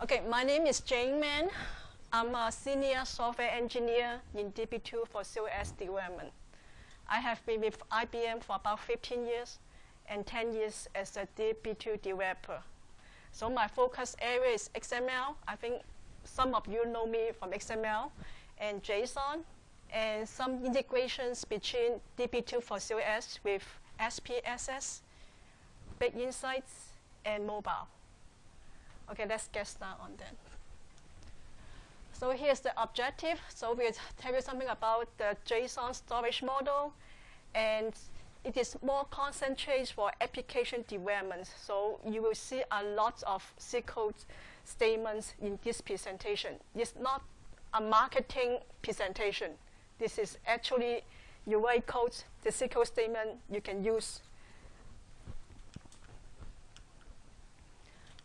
Okay, my name is Jane Man. I'm a senior software engineer in DB2 for COS development. I have been with IBM for about 15 years and 10 years as a DB2 developer. So my focus area is XML. I think some of you know me from XML and JSON, and some integrations between DB2 for COS with SPSS, Big Insights, and mobile. Okay, let's get started on that. So here's the objective. So we'll tell you something about the JSON storage model, and it is more concentrated for application development. So you will see a lot of SQL statements in this presentation. It's not a marketing presentation. This is actually you write code, the SQL statement you can use.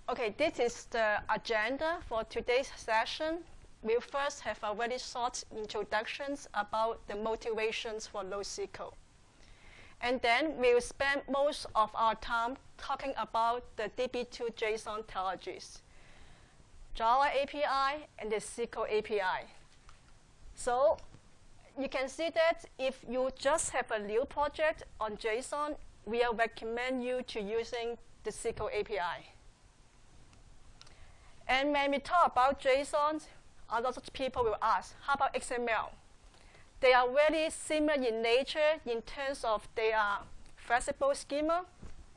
Okay, this is the agenda for today's session. We'll first have a very short introduction about the motivations for NoSQL. And then we'll spend most of our time talking about the DB2 JSON technologies, Java API, and the SQL API. So you can see that if you just have a new project on JSON, we recommend you to using the SQL API. And when we talk about JSON, a lot of people will ask, how about XML? They are very similar in nature in terms of they are flexible schema,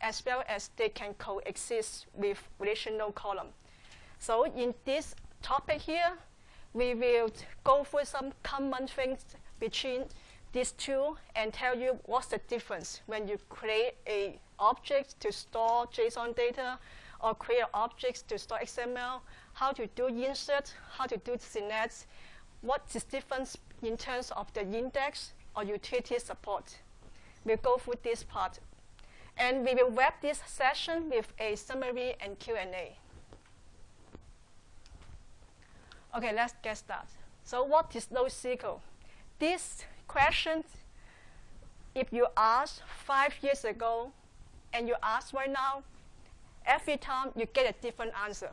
as well as they can coexist with relational column. So in this topic here, we will go through some common things between these two and tell you what's the difference when you create an object to store JSON data or create objects to store XML, how to do insert, how to do syntax, what is difference in terms of the index or utility support. We'll go through this part. And we will wrap this session with a summary and Q&A. Okay, let's get started. So what is NoSQL? This question, if you asked 5 years ago and you ask right now, every time you get a different answer.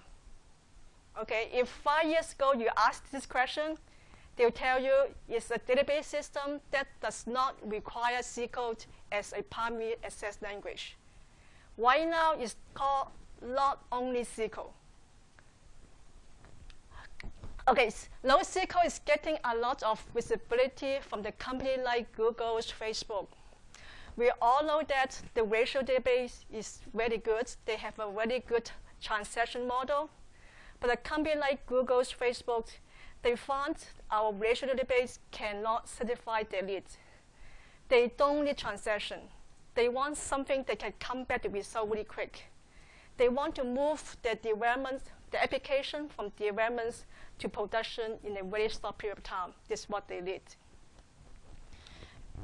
Okay, if 5 years ago you asked this question, they'll tell you it's a database system that does not require SQL as a primary access language. Right now, it's called not only SQL. Okay, NoSQL is getting a lot of visibility from the company like Google's Facebook. We all know that the relational database is very good. They have a very good transaction model. But a company like Google's Facebook, they found our relational database cannot satisfy their needs. They don't need transaction. They want something that can come back to result really quick. They want to move the development, the application from development to production in a very short period of time. This is what they need.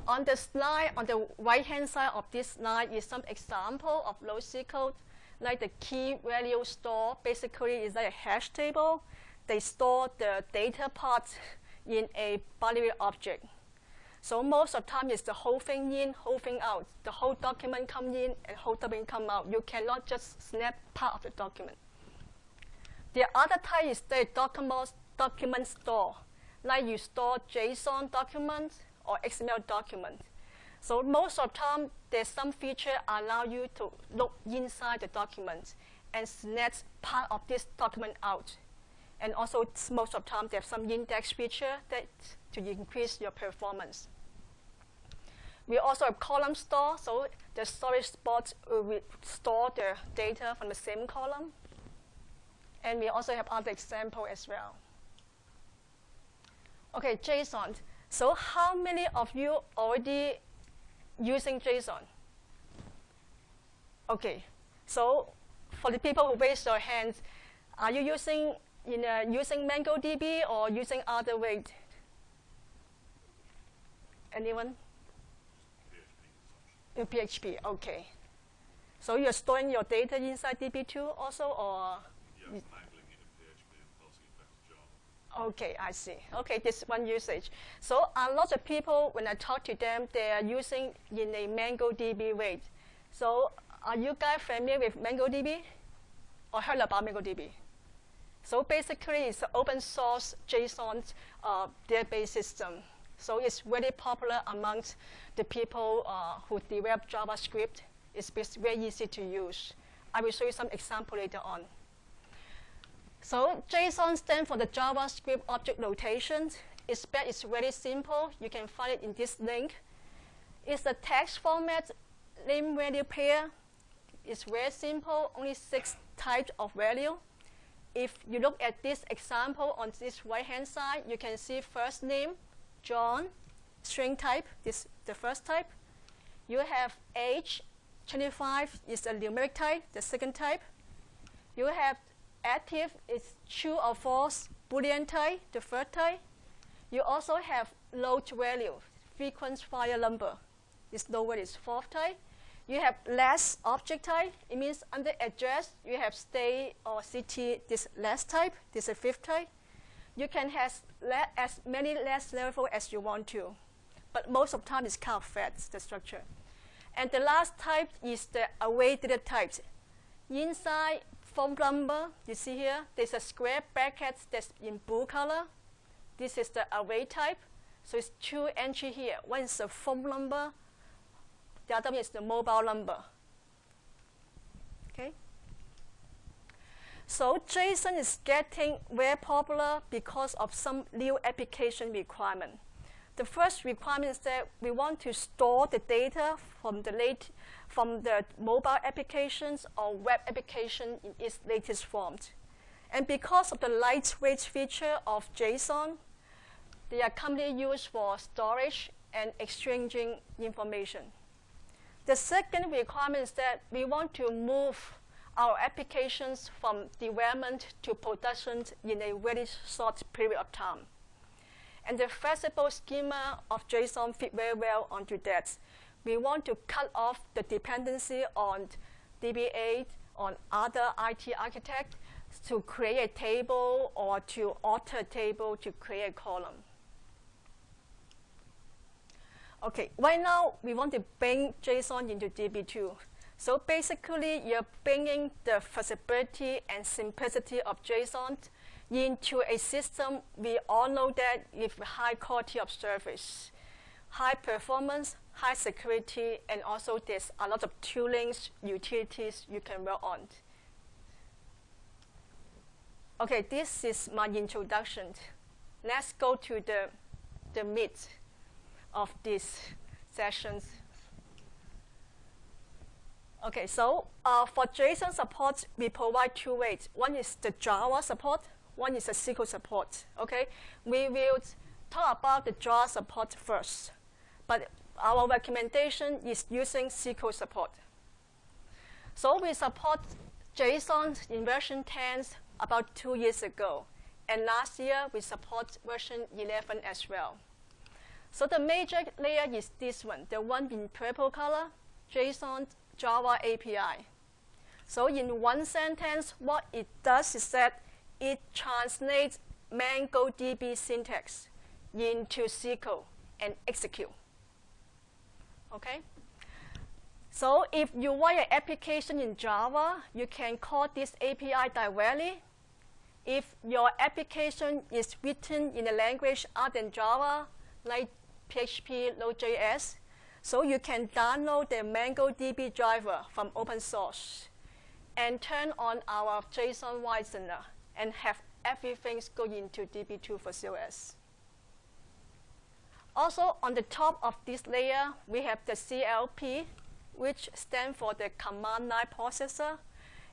On the slide, on the right-hand side of this slide is some example of NoSQL, like the key value store. Basically, is like a hash table. They store the data part in a binary object. So most of the time, it's the whole thing in, whole thing out. The whole document come in and whole document come out. You cannot just snap part of the document. The other type is the document store, like you store JSON documents or XML document. So most of the time, there's some feature allow you to look inside the document and snatch part of this document out. And also, most of the time, there's some index feature that to increase your performance. We also have column store, so the storage spot will store the data from the same column. And we also have other examples as well. Okay, JSON. So how many of you already using JSON? Okay, so for the people who raise their hands, are you using using MongoDB or using other way? Anyone? In PHP, okay. So you're storing your data inside DB2 also, or? Yes, enabling it in PHP and passing it back to Java. Okay, I see. Okay, this one usage. So a lot of people, when I talk to them, they are using in a MongoDB way. So are you guys familiar with MongoDB or heard about MongoDB? So basically, it's an open source JSON database system. So it's very popular amongst the people who develop JavaScript. It's very easy to use. I will show you some example later on. So JSON stands for the JavaScript Object Notation. It's very simple. You can find it in this link. It's a text format, name value pair. It's very simple, only 6 types of value. If you look at this example on this right-hand side, you can see first name, John, string type, this the first type. You have age, 25 is a numeric type, the second type. You have active, it's true or false, Boolean type, the third type. You also have load value, frequent flyer number. It's lower, it's fourth type. You have less object type. It means under address, you have state or city, this less type. This is a fifth type. You can have as many less level as you want to. But most of the time, it's kind of fat, the structure. And the last type is the array data type. Inside phone number, you see here, there's a square bracket that's in blue color. This is the array type. So it's 2 entries here. One is the phone number. The other one is the mobile number. Okay. So JSON is getting very popular because of some new application requirement. The first requirement is that we want to store the data from the mobile applications or web application in its latest form. And because of the lightweight feature of JSON, they are commonly used for storage and exchanging information. The second requirement is that we want to move our applications from development to production in a very short period of time. And the flexible schema of JSON fit very well onto that. We want to cut off the dependency on DB8, on other IT architects to create a table or to alter a table to create a column. Okay, right now we want to bring JSON into DB2. So basically, you're bringing the flexibility and simplicity of JSON into a system we all know that with high quality of service, high performance, high security, and also there's a lot of toolings, utilities you can work on. Okay, this is my introduction. Let's go to the meat of these sessions. Okay, so for JSON support, we provide 2 ways. One is the Java support, one is the SQL support. Okay, we will talk about the Java support first, but our recommendation is using SQL support. So we support JSON in version 10 about 2 years ago, and last year we support version 11 as well. So the major layer is this one, the one in purple color, JSON Java API. So in one sentence, what it does is that it translates MongoDB syntax into SQL and execute. Okay? So if you write an application in Java, you can call this API directly. If your application is written in a language other than Java, like PHP, Node.js, so you can download the MongoDB driver from open source and turn on our JSON listener and have everything go into DB2 for COS. Also, on the top of this layer, we have the CLP, which stands for the command line processor.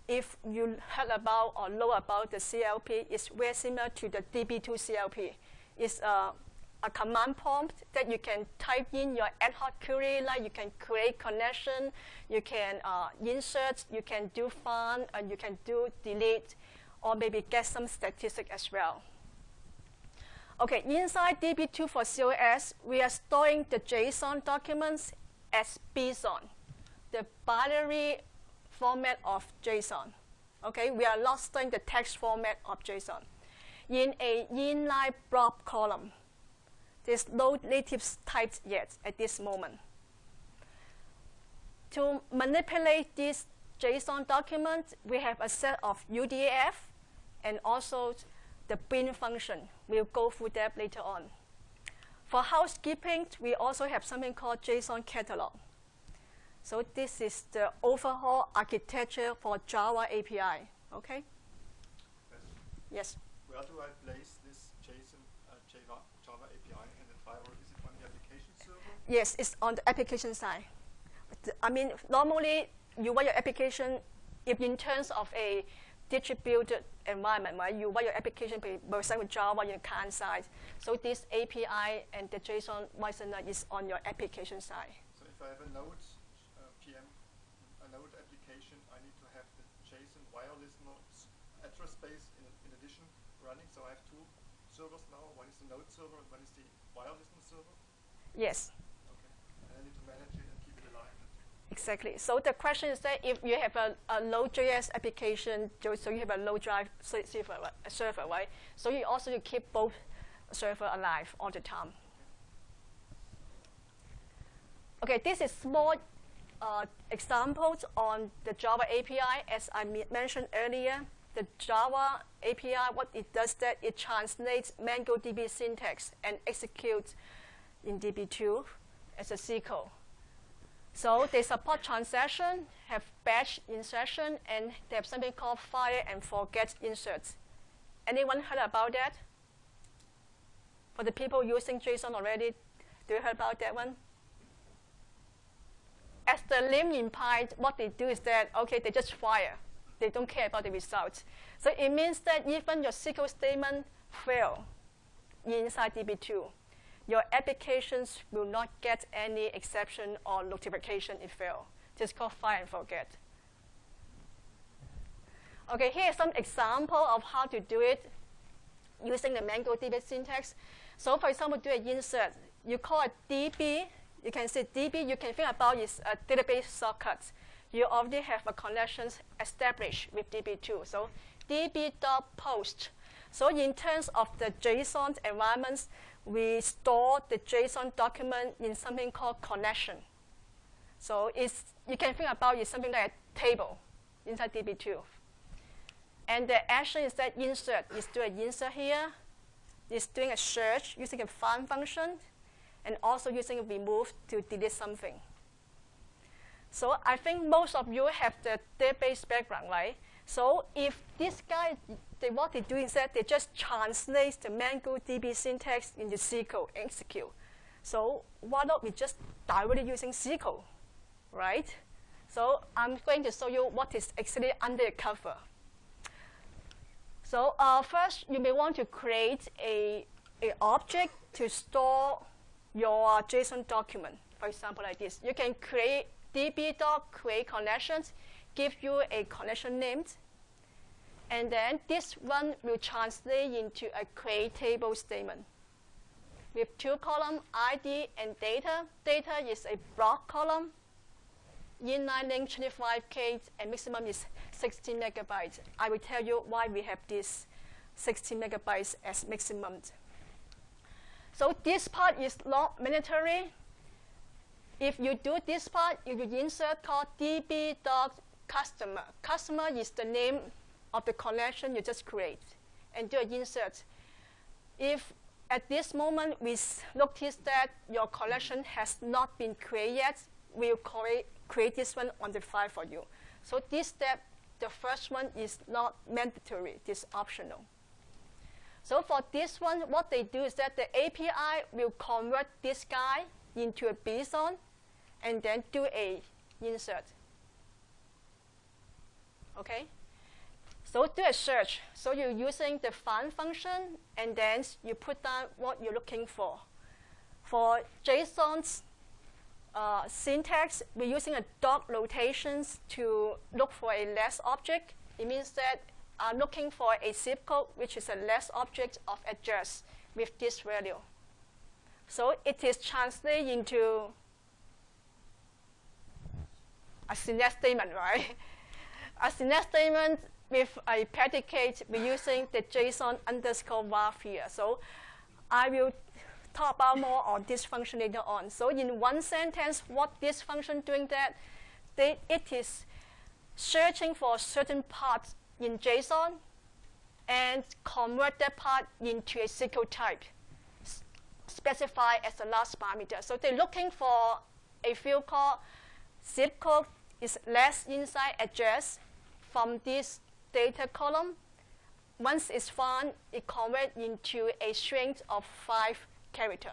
If you heard about or know about the CLP, it's very similar to the DB2 CLP. It's a command prompt that you can type in your ad hoc query, like you can create connection, you can insert, you can do find, and you can do delete, or maybe get some statistic as well. Okay, inside DB2 for COS, we are storing the JSON documents as BSON, the binary format of JSON. Okay, we are not storing the text format of JSON in a inline blob column. There's no native types yet at this moment. To manipulate this JSON document, we have a set of UDF and also the bin function. We'll go through that later on. For housekeeping, we also have something called JSON catalog. So this is the overall architecture for Java API, okay? Yes? Where do I place this JSON Java API and the driver? Is it on the application server? Yes, it's on the application side. I mean, normally you write your application, if in terms of a distributed environment, right? You write your application, for example, Java on your client side. So this API and the JSON listener is on your application side. So if I have a Node a Node application, I need to have the JSON wire listener address space in addition running. So I have two servers now. One is the Node server and one is the wire listener server. Yes. Okay. And I need to manage it and keep it alive. Exactly. So the question is that if you have a Node.js application, so you have a Node drive server, right? So you also keep both servers alive all the time. Okay, this is small examples on the Java API. As I mentioned earlier, the Java API, what it does that it translates MongoDB syntax and executes in DB2 as a SQL. So they support transaction, have batch insertion, and they have something called fire and forget inserts. Anyone heard about that? For the people using JSON already, do you heard about that one? As the name implied, what they do is that, okay, they just fire. They don't care about the results. So it means that even your SQL statement fail inside DB2, your applications will not get any exception or notification if fail. Just called fire and forget. Okay, here's some example of how to do it using the MongoDB syntax. So for example, do an insert. You call it DB. You can say DB, you can think about is a database shortcut. You already have a connection established with DB2. So db.post. So in terms of the JSON environments, we store the JSON document in something called connection. So you can think about it something like a table inside DB2. And the action is that insert. It's doing an insert here. It's doing a search using a find function, and also using a remove to delete something. So I think most of you have the database background, right? So if this guy, what they do is that they just translate the MongoDB syntax into SQL and execute. So why not we just directly using SQL, right? So I'm going to show you what is actually under the cover. So first, you may want to create an object to store your JSON document. For example, like this. You can create db.create connections, give you a connection name, and then this one will translate into a create table statement with two columns, ID and data. Data is a block column. Inline length 25K and maximum is 16 megabytes. I will tell you why we have this 16 megabytes as maximum. So this part is not mandatory. If you do this part, you will insert called db.customer. Customer is the name of the connection you just create, and do an insert. If at this moment we notice that your collection has not been created yet, we'll create this one on the file for you. So this step, the first one is not mandatory, it's optional. So for this one, what they do is that the API will convert this guy into a JSON and then do a insert. Okay? So do a search. So you're using the find function, and then you put down what you're looking for. For JSON's syntax, we're using a dot notations to look for a less object. It means that I'm looking for a zip code, which is a less object of address with this value. So it is translated into a syntax statement, right? A syntax statement with a predicate, we're using the JSON underscore varf here. So I will talk about more on this function later on. So in one sentence, what this function doing that, it is searching for certain parts in JSON and convert that part into a SQL type specified as the last parameter. So they're looking for a field called zip code is less inside address from this data column. Once it's found, it converts into a string of 5 characters.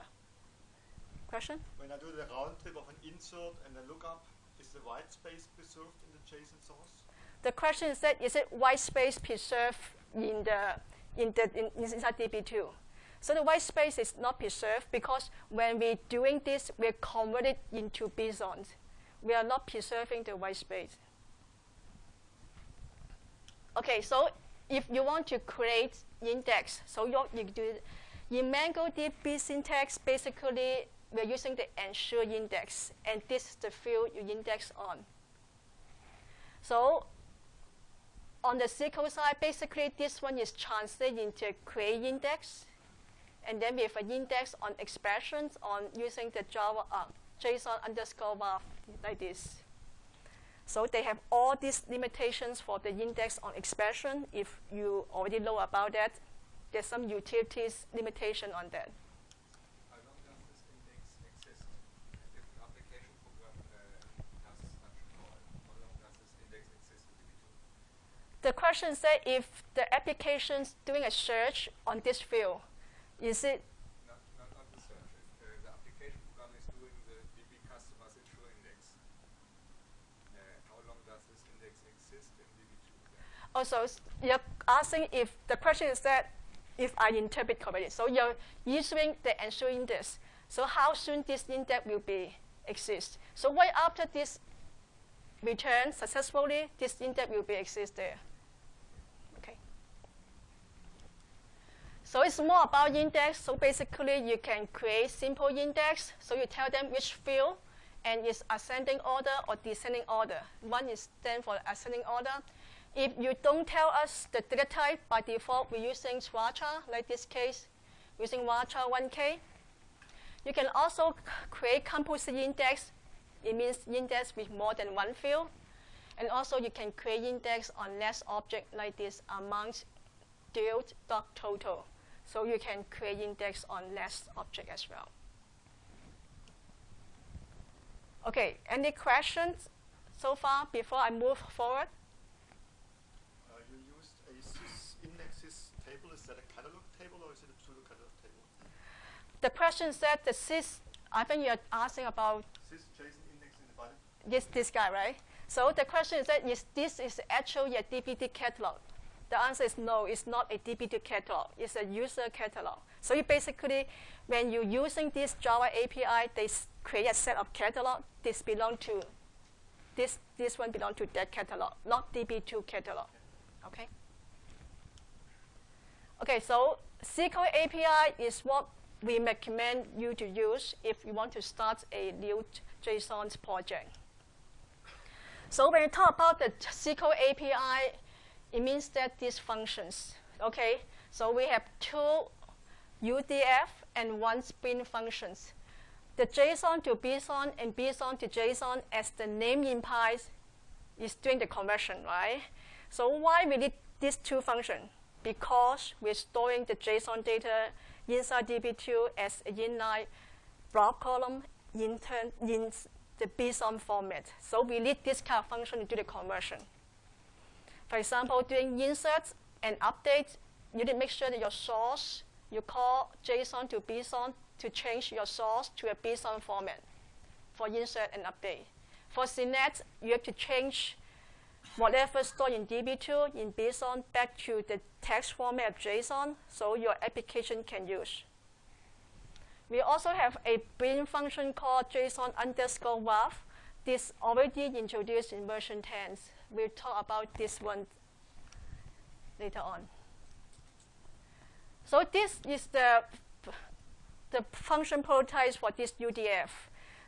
Question? When I do the round trip of an insert and a lookup, is the white space preserved in the JSON source? The question is that is it white space preserved inside DB2? So the white space is not preserved because when we're doing this, we're converted into JSON. We are not preserving the white space. Okay, so if you want to create index, so you do it. In MongoDB syntax, basically, we're using the ensure index, and this is the field you index on. So on the SQL side, basically, this one is translated into a create index, and then we have an index on expressions on using the JSON underscore var like this. So they have all these limitations for the index on expression. If you already know about that, there's some utilities limitation on that. How long does this index exist? If an application program does such a call, how long does this index exist in DB2? The question is that if the application's doing a search on this field, is it? Not the search. If the application program is doing the DB customers ensure index, how long does this index exist in DB2? Also, you're asking if the question is that if I interpret correctly. So you're using the ensure index. So how soon this index will be exist? So right after this return successfully, this index will be exist there. Okay. So it's more about index. So basically, you can create simple index. So you tell them which field, and it's ascending order or descending order. One is stand for ascending order. If you don't tell us the data type, by default, we're using varchar, like this case, using varchar 1K. You can also create composite index. It means index with more than one field. And also, you can create index on less object like this amount, dealt, total. So you can create index on less object as well. OK, any questions so far before I move forward? You used a sys indexes table. Is that a catalog table or is it a pseudo catalog table? The question said the sys, I think you're asking about Sys JSON index in the body. this guy, right? So the question is that this is actually a DB2 catalog. The answer is no, it's not a DB2 catalog. It's a user catalog. So you basically, when you're using this Java API, they create a set of catalog. This belong to this one belong to that catalog, not DB2 catalog. Okay. Okay, so SQL API is what we recommend you to use if you want to start a new JSON project. So when you talk about the SQL API, it means that these functions. Okay, so we have 2 UDF and 1 sprint functions. The JSON to BSON and BSON to JSON, as the name implies, is doing the conversion, right? So why we need these 2 functions? Because we're storing the JSON data inside DB2 as an inline block column in the BSON format. So we need this kind of function to do the conversion. For example, doing inserts and updates, you need to make sure that your source, you call JSON to BSON to change your source to a BSON format for insert and update. For CNET, you have to change whatever stored in DB2 in BSON back to the text format of JSON so your application can use. We also have a built-in function called JSON underscore WAF. This already introduced in version 10. We'll talk about this one later on. So this is the function prototype for this UDF.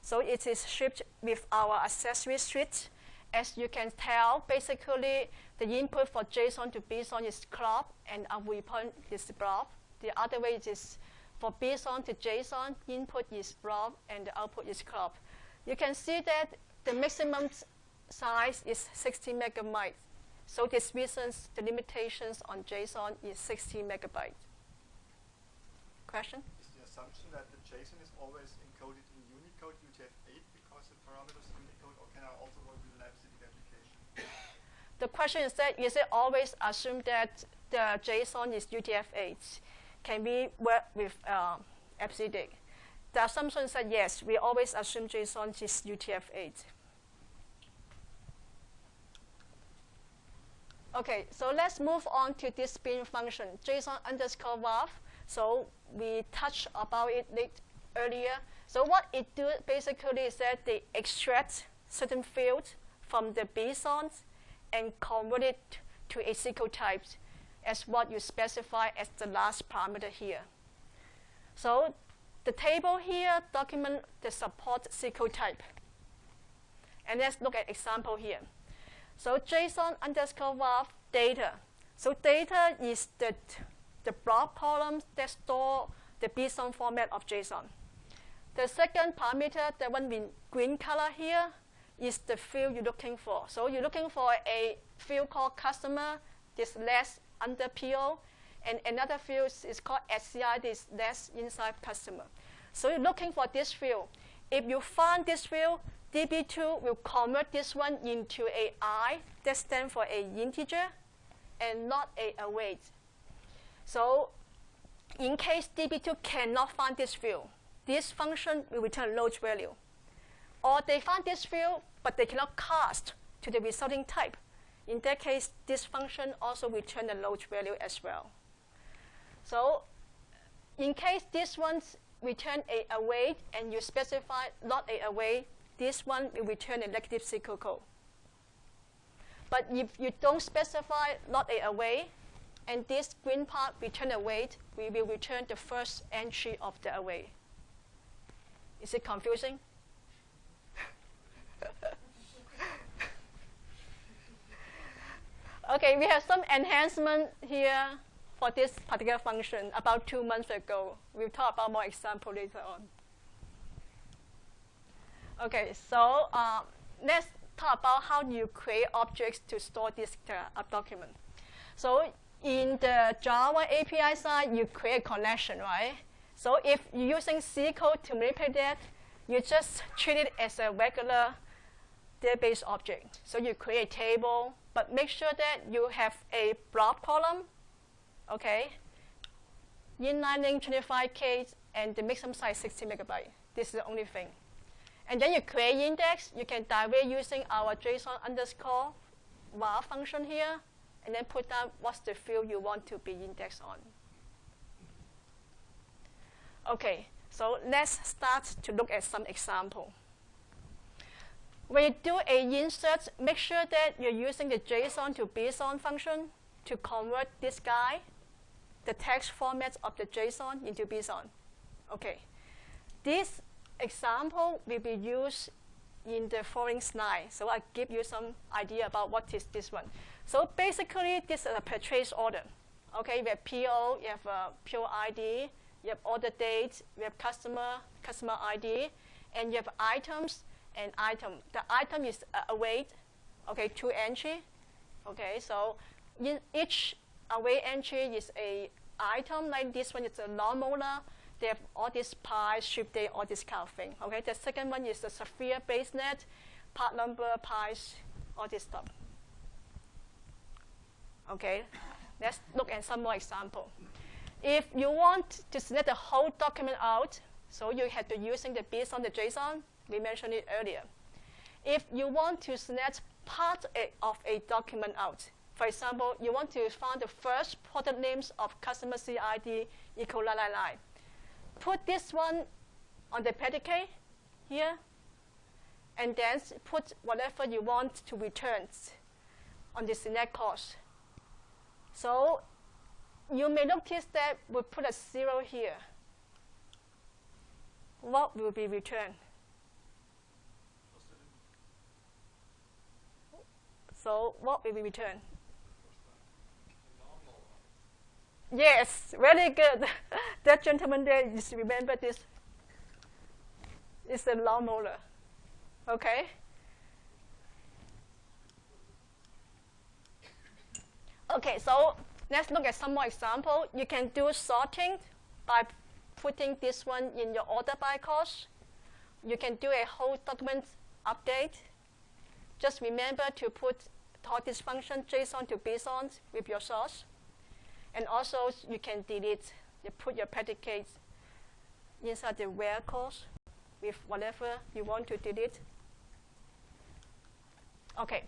So it is shipped with our accessory suite. As you can tell, basically, the input for JSON to BSON is crop, and our output is blob. The other way is for BSON to JSON, input is blob, and the output is crop. You can see that the maximum size is 60 megabytes So this reasons the limitations on JSON is 60 megabytes. Question? Is the assumption that the JSON is always encoded in Unicode UTF-8 because the parameters Unicode, or can I also work with an AppSync application? The question is that, is it always assumed that the JSON is UTF-8? Can we work with AppSync? The assumption is that yes, we always assume JSON is UTF-8. Okay, so let's move on to this bin function, JSON_varf. So we touched about it earlier. So what it do basically is that they extract certain fields from the JSON and convert it to a SQL type as what you specify as the last parameter here. So the table here document the support SQL type. And let's look at example here. So JSON_varf data. So data is the block columns that store the JSON format of JSON. The second parameter, the one in green color here, is the field you're looking for. So you're looking for a field called customer, this less under PO, and another field is called SCI, this less inside customer. So you're looking for this field. If you find this field, DB2 will convert this one into a I that stands for an integer and not a await. So in case DB2 cannot find this field, this function will return load value. Or they find this field, but they cannot cast to the resulting type. In that case, this function also returns a load value as well. So in case this one return a await and you specify not a await, this one will return a negative SQL code. But if you don't specify not a await, and this green part return await, we will return the first entry of the await. Is it confusing? Okay, we have some enhancement here for this particular function about 2 months ago. We'll talk about more example later on. Okay, so let's talk about how you create objects to store this document. So in the Java API side, you create a connection, right? So if you're using C code to manipulate that, you just treat it as a regular database object. So you create a table, but make sure that you have a blob column, okay? Inline link 25K, and the maximum size 60 megabytes. This is the only thing. And then you create index. You can direct using our JSON_var function here, and then put down what's the field you want to be indexed on. Okay, so let's start to look at some example. When you do a insert, make sure that you're using the JSON to JSON function to convert this guy, the text format of the JSON, into JSON. Okay, this example will be used in the following slide. So I give you some idea about what is this one. So basically, this is a purchase order. Okay, we have PO, you have a PO ID, you have order date, we have customer ID, and you have items and item. The item is await, okay, 2 entry. Okay, so in each await entry is a item, like this one is a non-molar. They have all these pies, ship date, all this kind of thing. Okay, the second one is the Sphere base net, part number, pies, all this stuff. Okay, let's look at some more example. If you want to select the whole document out, so you have to using the JSON, the JSON. We mentioned it earlier. If you want to select part of a document out, for example, you want to find the first product names of customer CID equal line. Put this one on the predicate here, and then put whatever you want to return on the select clause. So you may notice that we put a 0 here. What will be returned? So what will be returned? Yes, very good. That gentleman there, just remember this. It's a non-molar. Okay? Okay, so let's look at some more example. You can do sorting by putting this one in your order by cost. You can do a whole document update. Just remember to put all this function JSON to BSON with your source. And also you can delete, you put your predicates inside the where clause with whatever you want to delete. Okay,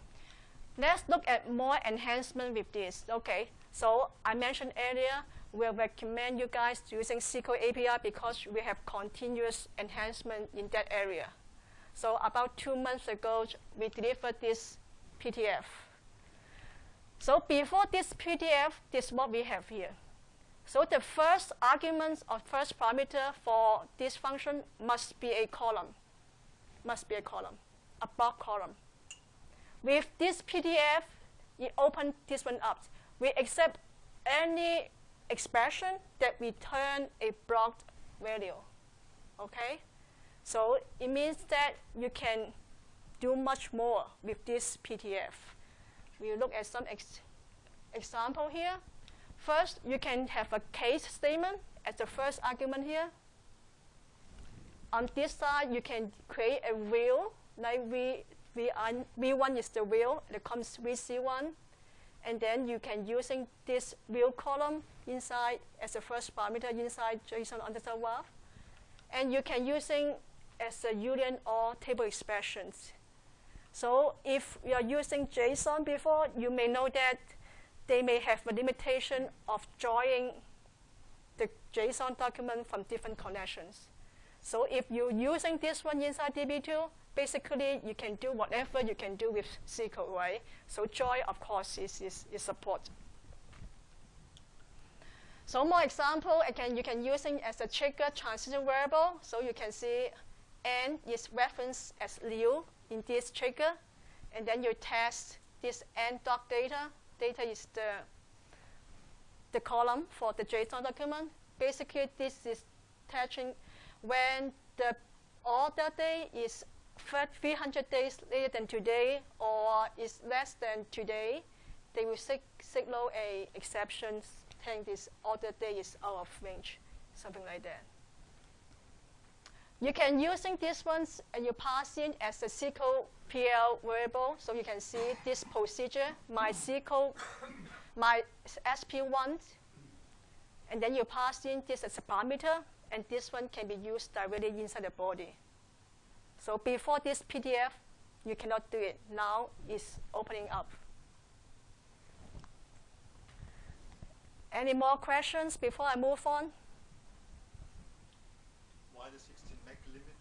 let's look at more enhancement with this. Okay, so I mentioned earlier, we'll recommend you guys using SQL API because we have continuous enhancement in that area. So about 2 months ago, we delivered this PDF. So before this PDF, this is what we have here. So the first argument or first parameter for this function must be a column. Must be a column, a block column. With this PDF, you open this one up. We accept any expression that return a blocked value. Okay? So it means that you can do much more with this PDF. We'll look at some example here. First, you can have a case statement as the first argument here. On this side, you can create a wheel, like V1 is the wheel, it comes VC1. And then you can using this wheel column inside as a first parameter inside JSON underscore var. And you can using as a Boolean or table expressions. So if you are using JSON before, you may know that they may have a limitation of drawing the JSON document from different connections. So if you're using this one inside DB2, basically you can do whatever you can do with SQL, right? So join, of course, is support. So more example, again, you can using as a trigger transition variable. So you can see n is referenced as liu in this trigger. And then you test this n doc data. Data is the column for the JSON document. Basically, this is touching when the order date is 300 days later than today or is less than today, they will signal a exception saying this order date is out of range, something like that. You can using these ones and you pass in as a SQL PL variable, so you can see this procedure, my SQL, my SP1, and then you pass in this as a parameter, and this one can be used directly inside the body. So before this PDF, you cannot do it. Now it's opening up. Any more questions before I move on? Why the 16 meg limit?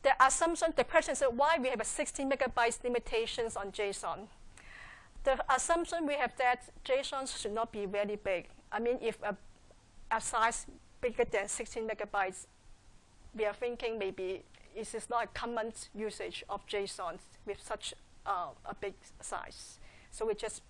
The assumption, the question is why we have a 16 megabytes limitations on JSON. The assumption we have that JSON should not be very big. I mean, if a size bigger than 16 megabytes, we are thinking maybe it is not a common usage of JSON with such a big size. So we're just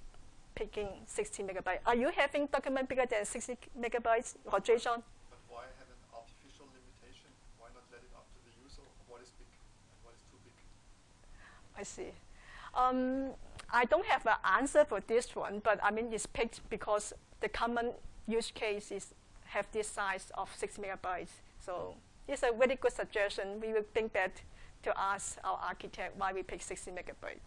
picking 16 megabytes. Are you having document bigger than 60 megabytes for JSON? But why have an artificial limitation? Why not let it up to the user? What is big and what is too big? I see. I don't have an answer for this one, but I mean it's picked because the common use case is have this size of 6 megabytes. So it's a very good suggestion. We will think that to ask our architect why we pick 60 megabytes.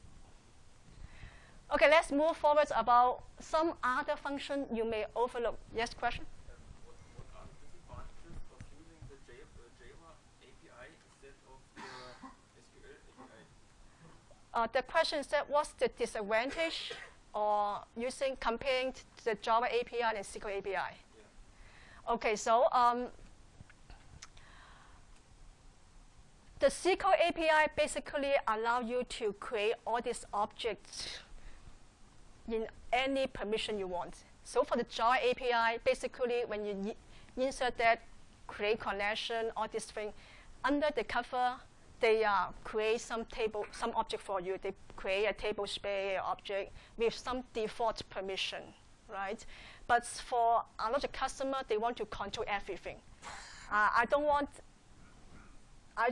Okay, let's move forward about some other function you may overlook. Yes, question? What are the disadvantages of using the Java API instead of the SQL API? The question is that what's the disadvantage or using comparing the Java API and SQL API? Yeah. Okay, so the SQL API basically allow you to create all these objects in any permission you want. So for the Java API, basically when you insert that, create connection, all these things, under the cover, they create some table, some object for you. They create a table space object with some default permission, right? But for a lot of customers, they want to control everything. I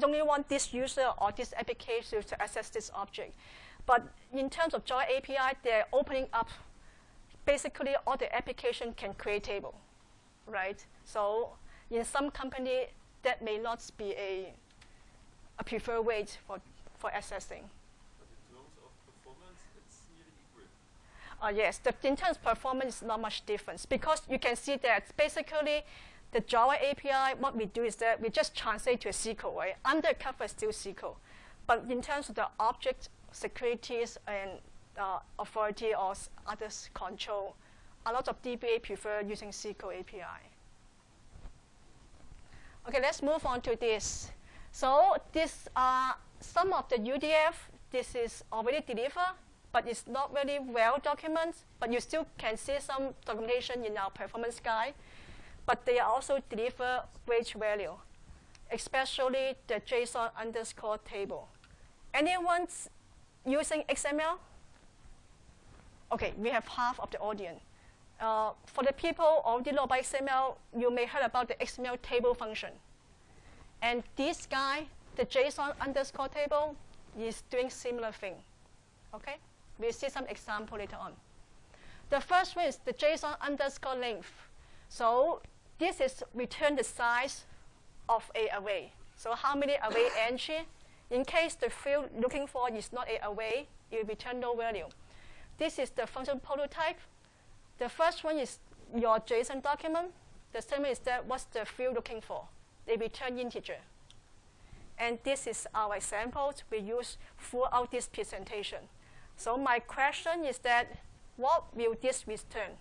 only want this user or this application to access this object. But in terms of Java API, they're opening up basically all the application can create table, right? So in some company, that may not be a preferred way for accessing. But in terms of performance, it's nearly equal. Yes, in terms of performance, is not much difference because you can see that basically the Java API, what we do is that we just translate to a SQL, right? Undercover is still SQL. But in terms of the object securities and authority or others control, a lot of DBA prefer using SQL API. Okay, let's move on to this. So this some of the UDF, this is already delivered, but it's not very well documented, but you still can see some documentation in our performance guide. But they also deliver great value, especially the JSON underscore table. Anyone using XML? Okay, we have half of the audience. For the people already know about XML, you may heard about the XML table function. And this guy, the JSON underscore table, is doing similar thing. Okay, we'll see some example later on. The first one is the JSON underscore length. So this is return the size of an array. So how many array entry? In case the field looking for is not an array, it will return no value. This is the function prototype. The first one is your JSON document. The second one is that what's the field looking for? They return integer. And this is our examples we use throughout this presentation. So my question is that, what will this return?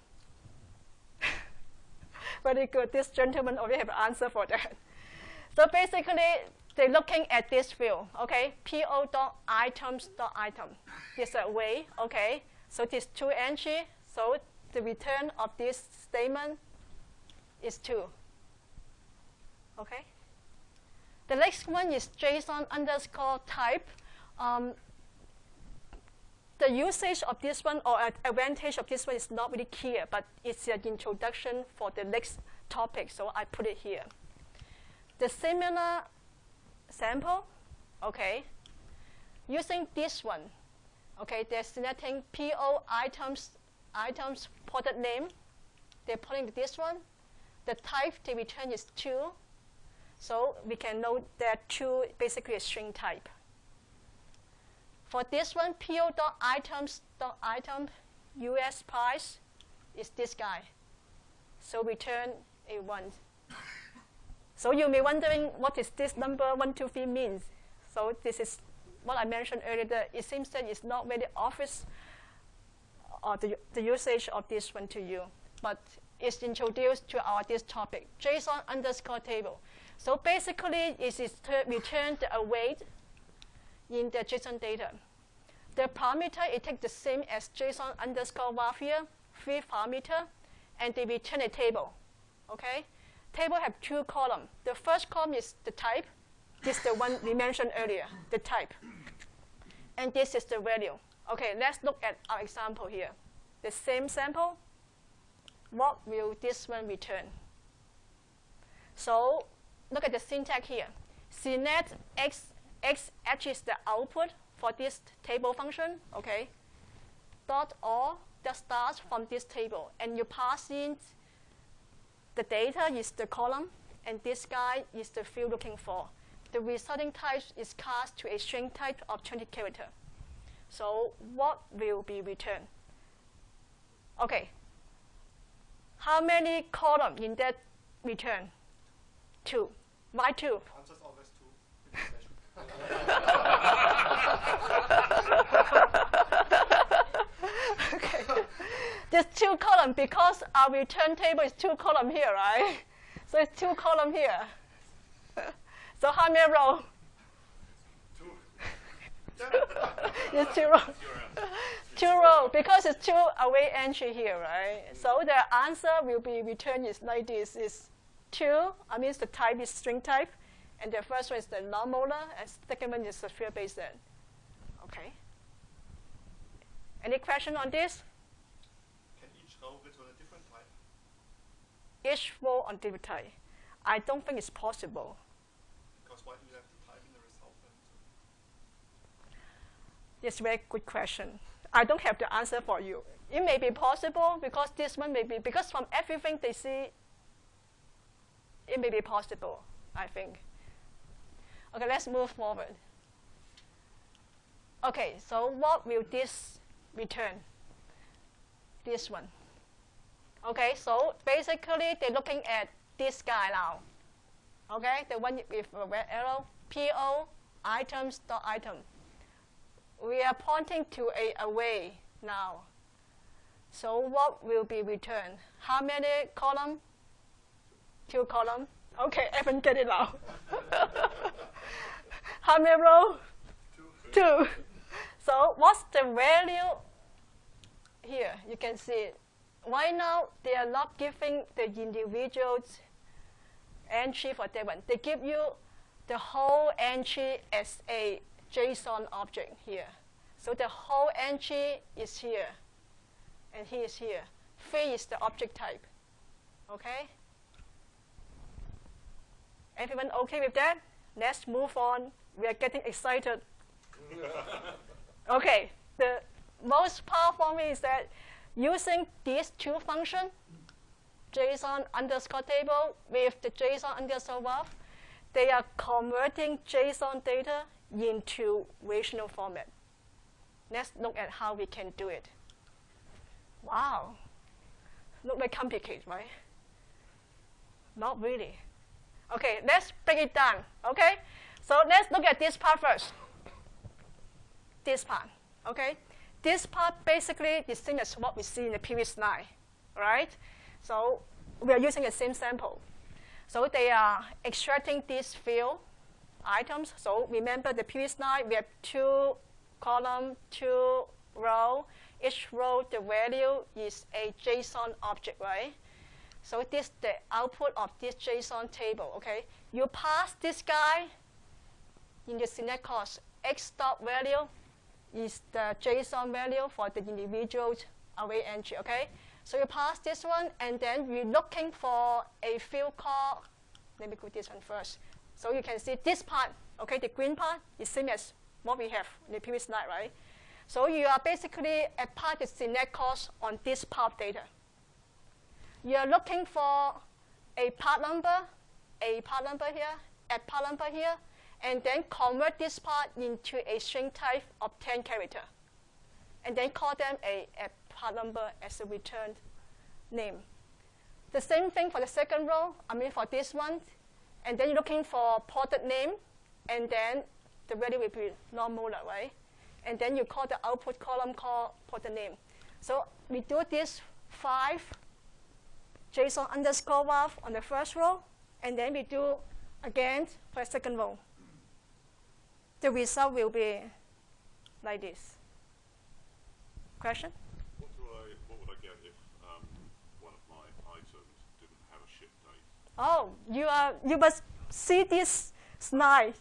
Very good. This gentleman already have an answer for that. So basically, they're looking at this field, okay? po.items.item. This is a way, okay? So this 2 entry. So the return of this statement is 2. Okay? The next one is JSON underscore type. The usage of this one or advantage of this one is not really clear, but it's an introduction for the next topic, so I put it here. The similar sample, okay, using this one, okay, they're selecting PO items product name. They're putting this one. The type they return is 2. So we can note that 2 basically is string type. For this one, po.items.item US price is this guy. So return a 1. So you may be wondering what is this number 1, 2, 3 means. So this is what I mentioned earlier. That it seems that it's not very obvious or the usage of this one to you, but it's introduced to this topic, JSON underscore table. So basically, it is return the await in the JSON data. The parameter, it takes the same as JSON underscore var here, 3 parameter, and they return a table. Okay? Table have 2 columns. The first column is the type. This is the one we mentioned earlier, the type. And this is the value. Okay, let's look at our example here. The same sample. What will this one return? So look at the syntax here. CNET x actually is the output for this table function. Okay. Dot all that starts from this table, and you pass in the data is the column, and this guy is the field looking for. The resulting type is cast to a string type of 20 characters. So what will be returned? Okay. How many columns in that return? 2. Why 2? Answer's always 2 in the session. Okay. There's 2 columns because our return table is 2 columns here, right? So it's 2 columns here. So how many rows? 2. It's 2 rows. 2 rows because it's 2 away entry here, right? So the answer will be returned is like this: is 2. I mean the type is string type, and the first one is the non-molar, and second one is the field-based. Okay. Any question on this? Can each row return a different type? Each row on different type. I don't think it's possible. Because why do you have the type in the result then? It's a very good question. I don't have the answer for you. It may be possible because this one may be, because from everything they see, it may be possible, I think. Okay, let's move forward. Okay, so what will this return? This one. Okay, so basically they're looking at this guy now. Okay, the one with a red arrow, PO items.item. We are pointing to a array now. So what will be returned? How many columns? 2 columns. Okay, everyone get it now. How many rows? 2. So what's the value here? You can see it. Right now, they are not giving the individuals entry for that one. They give you the whole entry as a JSON object here. So the whole entry is here, and he is here. 3 is the object type. Okay? Everyone okay with that? Let's move on. We are getting excited. Okay, the most powerful thing is that using these 2 functions, JSON underscore table with the JSON underscore WAF, they are converting JSON data into relational format. Let's look at how we can do it. Wow, look very complicated, right? Not really. Okay, let's break it down, okay? So let's look at this part first. This part, okay? This part basically is the same as what we see in the previous slide, right? So we are using the same sample. So they are extracting these field items. So remember the previous slide, we have 2 columns, 2 rows. Each row, the value is a JSON object, right? So this is the output of this JSON table, okay? You pass this guy in the syntax course, x dot value is the JSON value for the individual array entry, okay? So you pass this one, and then you're looking for a field called, let me go this one first. So you can see this part, okay, the green part is same as what we have in the previous slide, right? So you are basically applying the syntax course on this part of data. You are looking for a part number here, a part number here, and then convert this part into a string type of 10 characters. And then call them a part number as a returned name. The same thing for the second row, for this one. And then you're looking for ported name, and then the value will be non-molar, right? And then you call the output column called ported name. So we do this 5 JSON underscore WAF on the first row, and then we do again for the second row. The result will be like this. Question? What would I get if one of my items didn't have a ship date? Oh, you must see this slide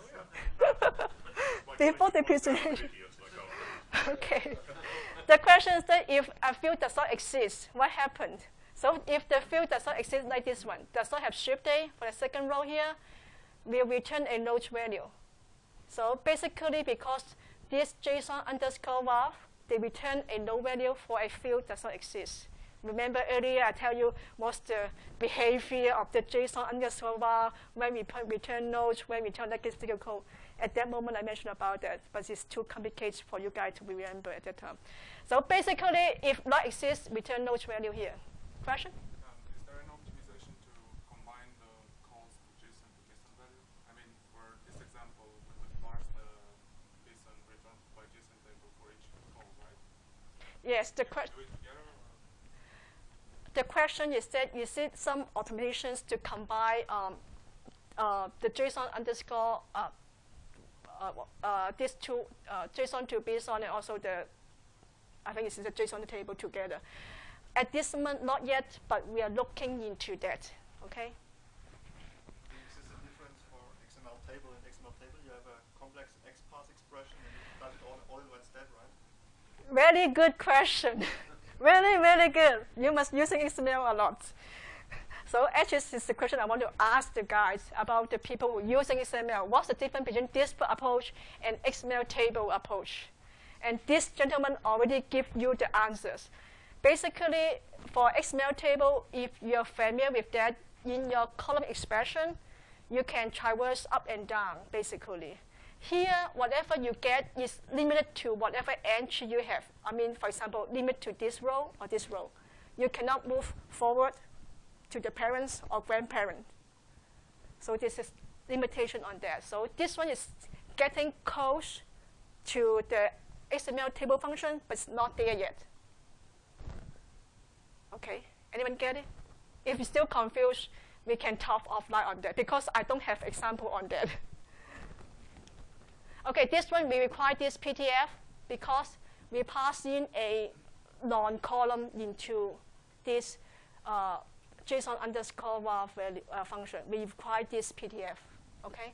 before the presentation. Okay. The question is that if a field does not exist, what happened? So if the field does not exist like this one, does not have ship date for the second row here, we'll return a node value. So basically, because this JSON underscore WAF, they return a node value for a field that does not exist. Remember earlier I tell you what's the behavior of the JSON underscore WAF when we return nodes, when we return statistical code. At that moment I mentioned about that, but it's too complicated for you guys to remember at that time. So basically, if not exists, return node value here. Question? Is there an optimization to combine the calls to JSON to JSON value? For this example, we would parse the JSON returned by JSON table for each call, right? Yes, the question is that you see some automations to combine the JSON underscore these 2 JSON to JSON, and also I think it's the JSON table together. At this moment, not yet, but we are looking into that. Okay. This is the difference for XML table. In XML table, you have a complex XPath expression, and you done it all in one step, right? Very good question. Really, really good. You must using XML a lot. So actually, this is the question I want to ask the guys about the people who are using XML. What's the difference between this approach and XML table approach? And this gentleman already give you the answers. Basically, for XML table, if you're familiar with that, in your column expression, you can traverse up and down, basically. Here, whatever you get is limited to whatever entry you have. I mean, for example, limit to this row or this row. You cannot move forward to the parents or grandparent. So this is limitation on that. So this one is getting close to the XML table function, but it's not there yet. Okay, anyone get it? If you're still confused, we can talk offline on that because I don't have example on that. Okay, this one we require this PDF because we pass in a non-column into this JSON underscore var value function. We require this PDF. Okay.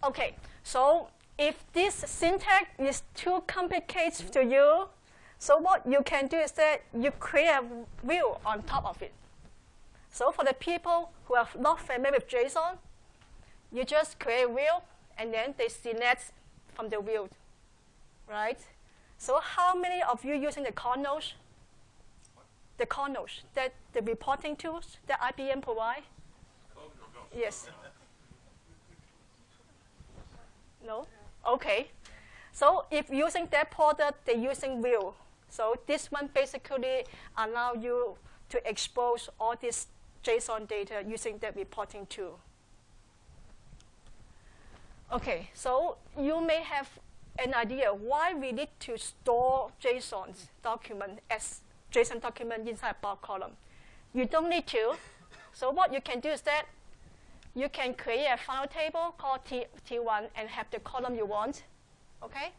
Okay, so if this syntax is too complicated to you, so what you can do is that you create a view on top of it. So for the people who are not familiar with JSON, you just create a view, and then they select from the view, right? So how many of you using the columns? The columns, that the reporting tools that IBM provide? Yes. No? Okay. So if using that product, they're using view. So this one basically allow you to expose all this JSON data using that reporting tool. Okay, so you may have an idea why we need to store JSON document as JSON document inside a bulk column. You don't need to. So what you can do is that you can create a file table called T1 and have the column you want. Okay?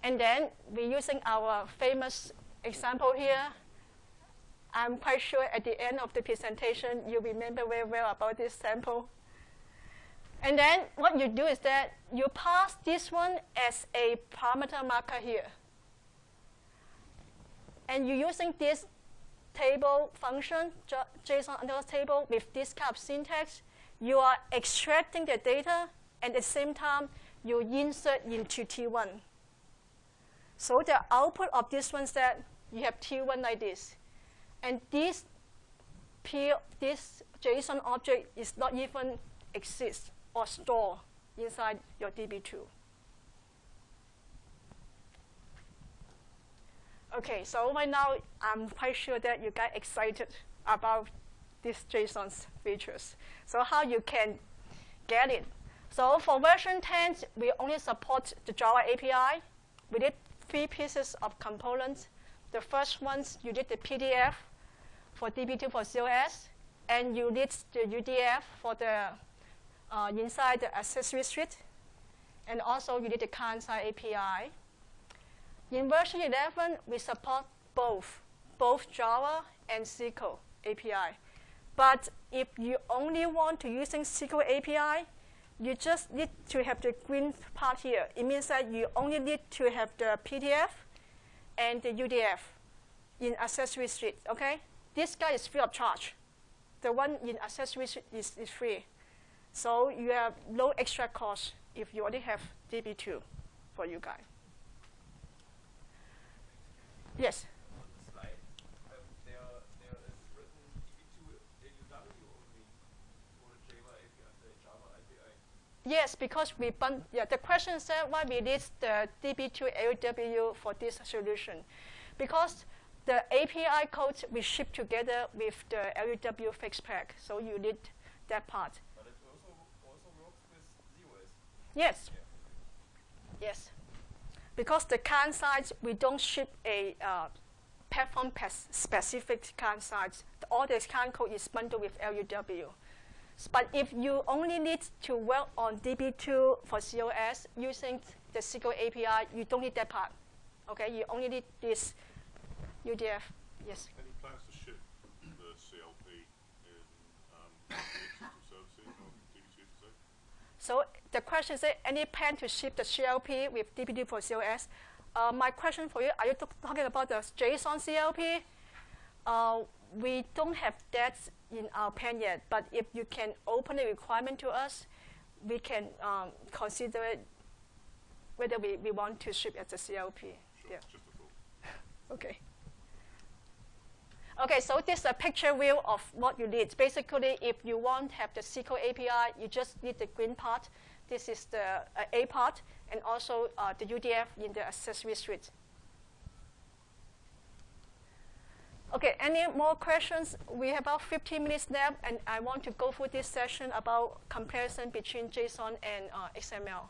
And then we're using our famous example here. I'm quite sure at the end of the presentation, you remember very well about this sample. And then what you do is that you pass this one as a parameter marker here. And you're using this table function, JSON underscore table, with this kind of syntax. You are extracting the data, and at the same time, you insert into T1. So the output of this one is that you have T1 like this. And this JSON object is not even exist or store inside your DB2. Okay, so right now, I'm quite sure that you got excited about these JSON features. So how you can get it. So for version 10, we only support the Java API. We did 3 pieces of components. The first ones, you did the PDF for DB2 for COS, and you did the UDF for the inside the accessory suite, and also you did the client-side API. In version 11, we support both Java and SQL API. But if you only want to using SQL API, you just need to have the green part here. It means that you only need to have the PDF and the UDF in accessory suite, okay? This guy is free of charge. The one in accessory suite is free. So you have no extra cost if you already have DB2 for you guys. Yes? On the slide, there is written DB2 AUW only for the Java API. Yes, because we the question is that why we need the DB2 AUW for this solution. Because the API code we ship together with the LUW fixed pack, so you need that part. But it also works with ZOS. Yes. Yeah. Yes. Because the client side, we don't ship a platform-specific client side. All the client code is bundled with LUW. But if you only need to work on DB2 for COS using the SQL API, you don't need that part. Okay, you only need this UDF. Yes. Any plans to ship the CLP in services or DB2 today? So the question is, any plan to ship the CLP with DB2 for COS? My question for you, are you talking about the JSON CLP? We don't have that in our plan yet, but if you can open a requirement to us, we can consider it whether we want to ship as a CLP. Sure, Yeah. just a thought. Okay. Okay, so this is a picture view of what you need. Basically, if you want to have the SQL API, you just need the green part. This is the A part, and also the UDF in the accessory suite. Okay, any more questions? We have about 15 minutes left, and I want to go through this session about comparison between JSON and XML.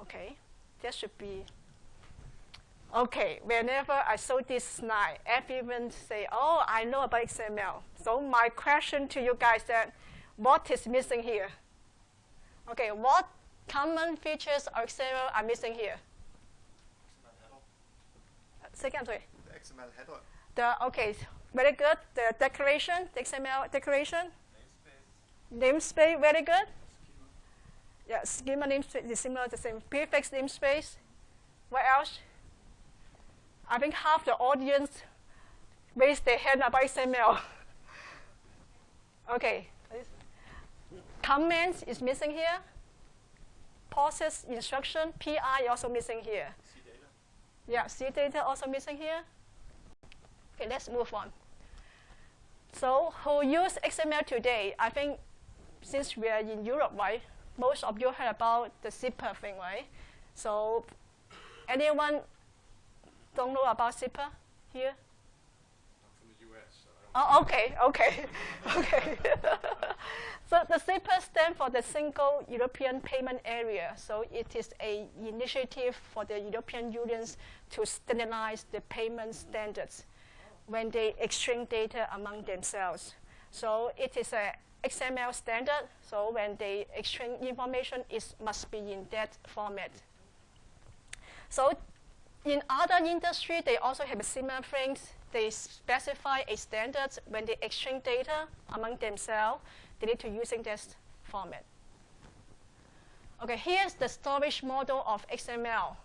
Okay, that should be. Okay, whenever I saw this slide, everyone say, oh, I know about XML. So my question to you guys is, what is missing here? Okay, what common features of XML are missing here? Second, sorry. The XML header. Okay, very good. The declaration, the XML declaration. Namespace, very good. Yeah, schema namespace is similar to the same. Prefix namespace. What else? I think half the audience raised their hand about XML. Okay. Comments is missing here. Process instruction, PI also missing here. CData. Yeah, CData also missing here. Okay, let's move on. So who use XML today? I think since we are in Europe, right? Most of you heard about the zipper thing, right? So anyone don't know about zipper here? I'm from the US, so I don't Oh, okay, okay, okay. So the zipper stands for the Single European Payment Area. So it is an initiative for the European unions to standardize the payment standards when they exchange data among themselves. So it is a XML standard. So when they exchange information, it must be in that format. So in other industries, they also have similar things. They specify a standard when they exchange data among themselves. They need to using this format. Okay, here's the storage model of XML.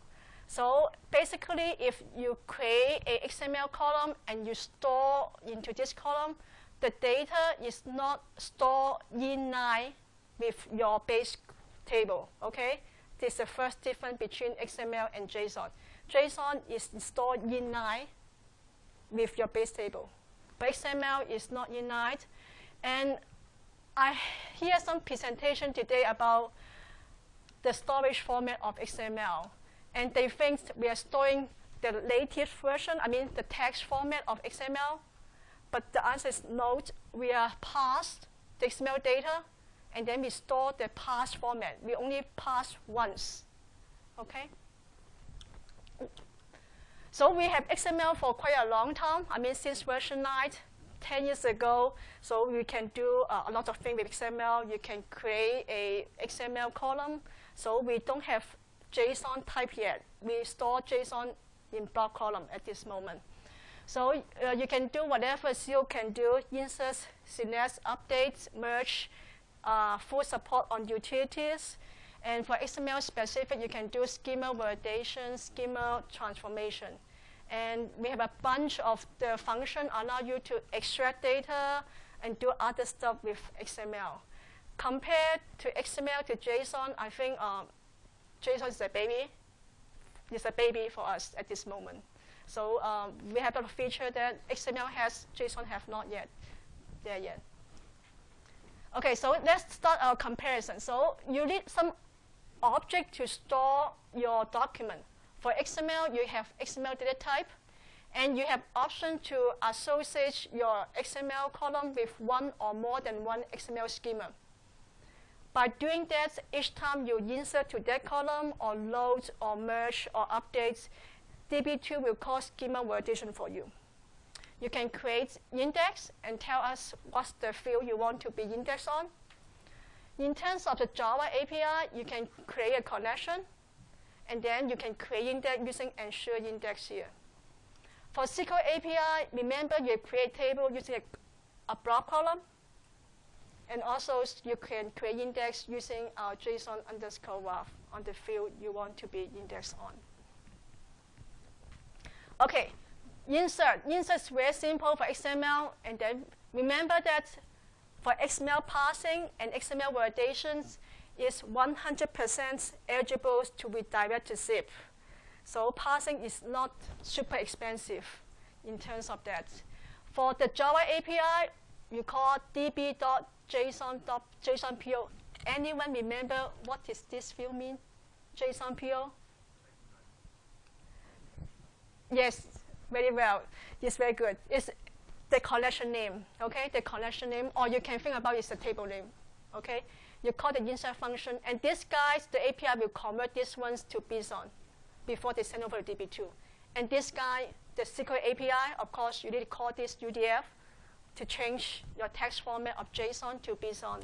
So basically, if you create a XML column and you store into this column, the data is not stored in line with your base table. Okay, this is the first difference between XML and JSON. JSON is stored in line with your base table, but XML is not in line. And I hear some presentation today about the storage format of XML, and they think we are storing the latest version, I mean the text format of XML, but the answer is no. We are parse the XML data, and then we store the parse format. We only parse once, okay? So we have XML for quite a long time. I mean, since version 9, 10 years ago. So we can do a lot of things with XML. You can create a XML column. So we don't have JSON type yet. We store JSON in block column at this moment. So you can do whatever you can do: insert, select, updates, merge, full support on utilities. And for XML specific, you can do schema validation, schema transformation. And we have a bunch of the functions allow you to extract data and do other stuff with XML. Compared to XML to JSON, I think JSON is a baby. It's a baby for us at this moment. So we have a feature that XML has, JSON have not yet there yet. Okay, so let's start our comparison. So you need some object to store your document. For XML, you have XML data type, and you have option to associate your XML column with one or more than one XML schema. By doing that, each time you insert to that column or load or merge or update, DB2 will call schema validation for you. You can create index and tell us what's the field you want to be indexed on. In terms of the Java API, you can create a connection, and then you can create index using ensure index here. For SQL API, remember you create table using a block column, and also you can create index using our JSON underscore ref on the field you want to be indexed on. Okay, insert. Insert is very simple for XML, and then remember that for XML parsing and XML validations, is 100% eligible to redirect to zip. So parsing is not super expensive in terms of that. For the Java API, you call db.json.jsonpo. Anyone remember what does this field mean? JSONPO? Yes, very well. It's very good. It's the collection name, okay? The collection name, or you can think about it's the table name, okay? You call the insert function, and this guys, the API will convert these ones to JSON before they send over to DB2. And this guy, the SQL API, of course, you need to call this UDF to change your text format of JSON to JSON,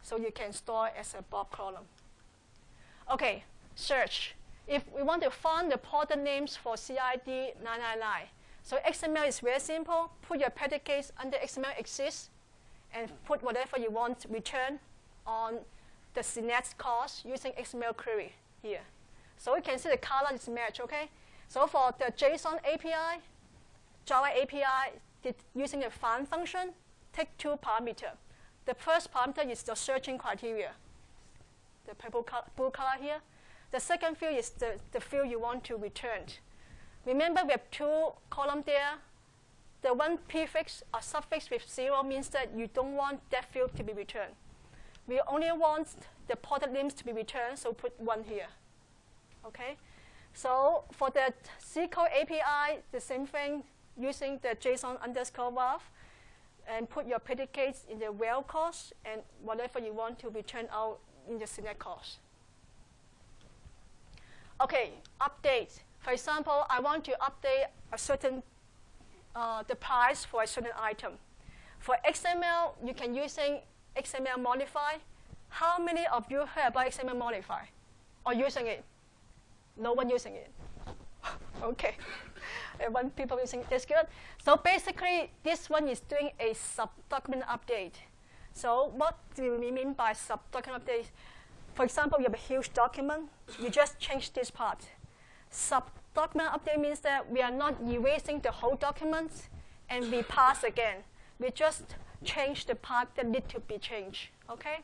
so you can store as a blob column. Okay, search. If we want to find the product names for CID 999, so XML is very simple. Put your predicates under XML exists, and put whatever you want to return on the CNET course using XML query here. So you can see the color is matched, okay? So for the JSON API, Java API, using the find function, take 2 parameters. The first parameter is the searching criteria, the blue color here. The second field is the field you want to return. Remember, we have 2 columns there. The one prefix or suffix with 0 means that you don't want that field to be returned. We only want the product names to be returned, so put 1 here. Okay? So for the SQL API, the same thing, using the JSON underscore varf, and put your predicates in the where clause and whatever you want to return out in the CNET clause. Okay, update. For example, I want to update a certain the price for a certain item. For XML, you can using XML modify. How many of you heard about XML modify or using it? No one using it. Okay. One people using it. That's good. So basically, this one is doing a sub-document update. So what do we mean by sub-document update? For example, you have a huge document. You just change this part. Sub-document update means that we are not erasing the whole document and we pass again. We just change the part that need to be changed. Okay?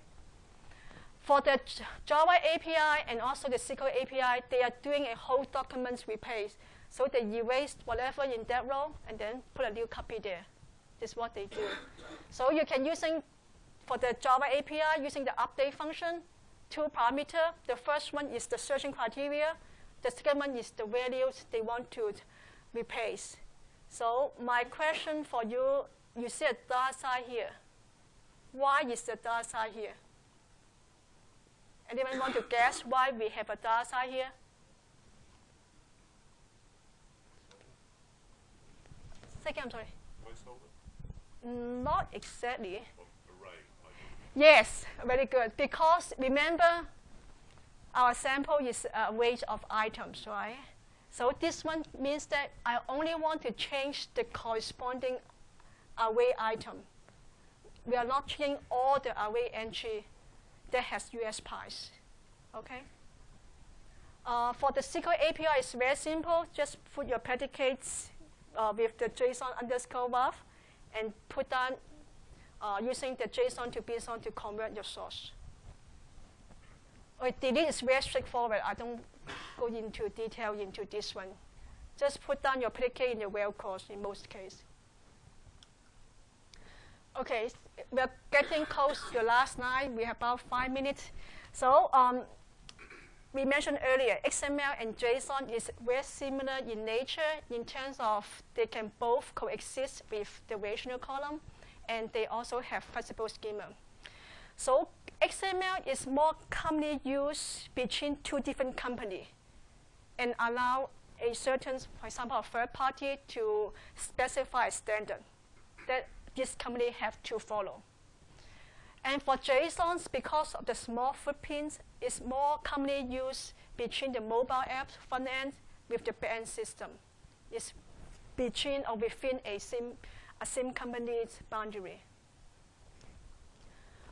For the Java API and also the SQL API, they are doing a whole document replace. So they erase whatever in that row and then put a new copy there. This is what they do. So you can using, for the Java API, using the update function, 2 parameters. The first one is the searching criteria. The second one is the values they want to replace. So my question for you, you see a dark side here. Why is the dark side here? Anyone want to guess why we have a dark side here? Second, I'm sorry. Placeholder? Not exactly. Array. Yes, very good. Because remember, our sample is a weight of items, right? So this one means that I only want to change the corresponding array item. We are not changing all the array entry that has US price. Okay? For the SQL API, it's very simple. Just put your predicates with the JSON underscore varf and put down using the JSON to JSON to convert your source. Delete is very straightforward. I don't go into detail into this one. Just put down your predicate in the where clause in most cases. Okay, we're getting close to the last slide. We have about 5 minutes. So we mentioned earlier, XML and JSON is very similar in nature in terms of they can both coexist with the relational column, and they also have flexible schema. So XML is more commonly used between 2 different companies and allow a certain, for example, a third party to specify a standard that this company have to follow. And for JSONs, because of the small footprints, it's more commonly used between the mobile app front end with the back end system. It's between or within a same company's boundary.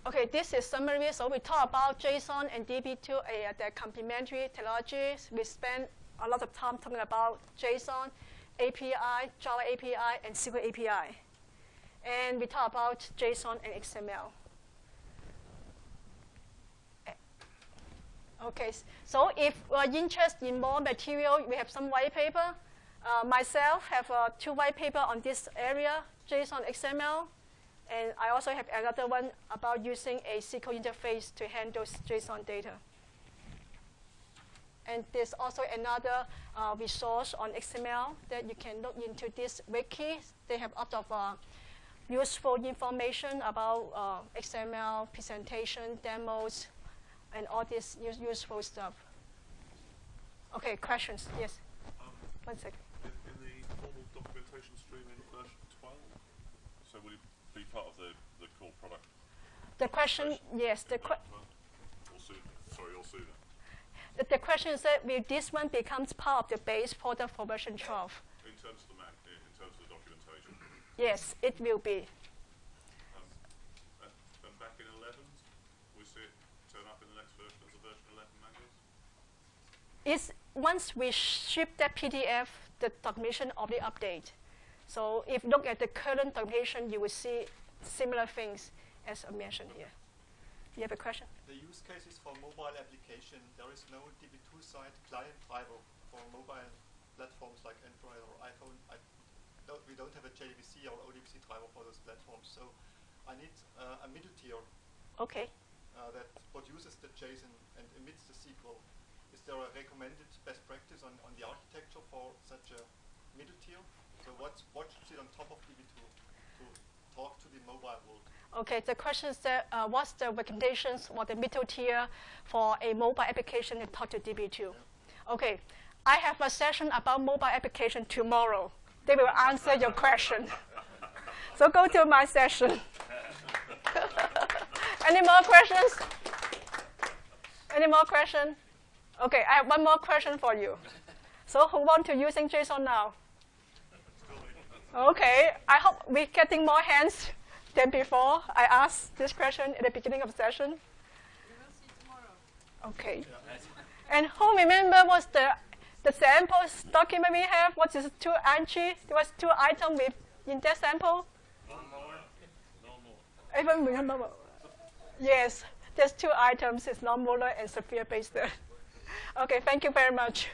Okay, this is summary. So we talk about JSON and DB2, the complementary technologies. We spend a lot of time talking about JSON, API, Java API, and SQL API. And we talk about JSON and XML. Okay, so if we're interested in more material, we have some white paper. Myself have 2 white paper on this area, JSON XML, and I also have another one about using a SQL interface to handle JSON data. And there's also another resource on XML that you can look into this wiki. They have a lot of useful information about XML, presentation, demos, and all this useful stuff. Okay, questions? Yes. 1 second. In the formal documentation stream in version 12, so will it be part of the core product? The question, yes. Or sooner? Sorry, or sooner. The question is that will this one becomes part of the base product for version 12? In terms of the documentation. Yes, it will be. And back in 11, we see it turn up in the next version as a version 11 manuals? It's once we ship that PDF, the documentation of the update. So if you look at the current documentation, you will see similar things as I mentioned here. You have a question? The use cases for mobile application, there is no DB2 side client driver for mobile platforms like Android or iPhone. We don't have a JVC or ODBC driver for those platforms, so I need a middle tier. Okay. That produces the JSON and emits the SQL. Is there a recommended best practice on the architecture for such a middle tier? So what should sit on top of DB2 to talk to the mobile world? Okay, the question is that what's the recommendations for the middle tier for a mobile application to talk to DB2? Yeah. Okay, I have a session about mobile application tomorrow. They will answer your question. So go to my session. Any more questions? Any more questions? Okay, I have one more question for you. So who want to using JSON now? Okay, I hope we're getting more hands than before. I asked this question at the beginning of the session. We will see tomorrow. Okay. And who remember what's the sample document we have? What is 2 entry? There was 2 items in that sample? No more. Even remember? Yes, there's 2 items. It's non-molar and severe based. Okay, thank you very much.